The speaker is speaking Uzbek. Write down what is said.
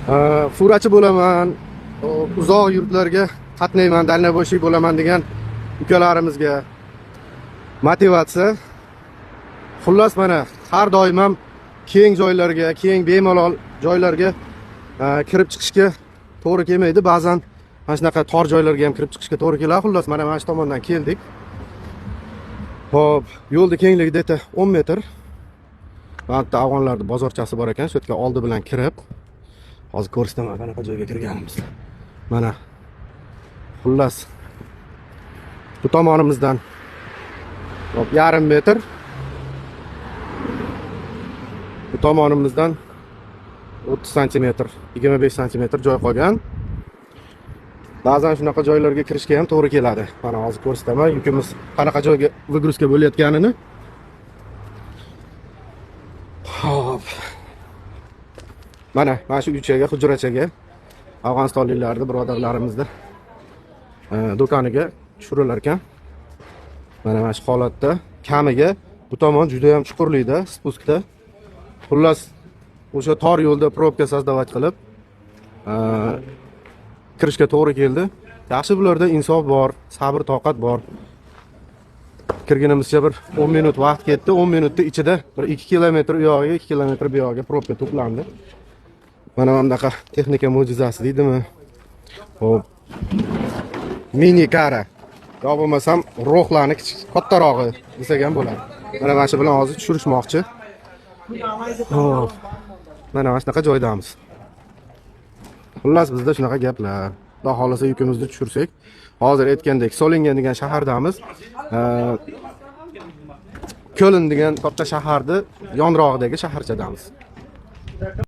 Furachi bo'laman, uzoq yurtlarga qatnayman, dalnavoshlik bo'laman degan ukalarimizga motivatsiya. Xullas mana har doim ham keng joylarga, keng bemalol joylarga kirib chiqishga to'g'ri kelmaydi. Ba'zan mana shunaqa tor joylarga ham kirib chiqishga to'g'ri keladi. Xullas mana shu tomondan keldik. Xo'p, yo'lning kengligi deta 10 metr. Bu yerda afg'onlarning bozorchasi bor ekan. Shu yerga oldi bilan kirib, hozir ko'rsataman qanaqa joyga kirganimizni. Mana xullas bu tomonimizdan yarim metr, bu tomonimizdan 30 santimetr, 25 santimetr joy qolgan. Ba'zan shunaqa joylarga kirishga ham to'g'ri keladi. Mana hozir ko'rsataman yukimiz qanaqa joyga выгрузка bo'layotganini. Hop. Mana shu uychaga, hujrachaga Afg'onistonliklarning birodarlarimizni do'koniga tushirilar ekan. Mana shu holatda kamiga bu tomon juda ham chuqurlikda, spuskda. Xullas o'sha tor yo'lda probka sozdavать qilib kirishga to'g'ri keldi. Yaxshi bularda insof bor, sabr, toqat bor. Kirganimizcha bir 10 minut vaqt ketdi. 10 minutda ichida bir 2 kilometr u yog'iga, 2 kilometr bu yog'iga probka to'plandi. Mana bunaqa texnika mo'jizasi deydimi? Xo'p. Mini kara. Yo bo'lmasam ro'xlarni kattarog'i desak ham bo'ladi. Mana shu bilan hozir tushirishmoqchi. Xo'p. Mana shunaqa joydamiz. Xullas bizda shunaqa gaplar. Xudo xolasa yukimizni tushirsak, hozir aytgandek Solingen degan shahardamiz. Köln degan katta shaharda yonrog'idagi shaharchadamiz.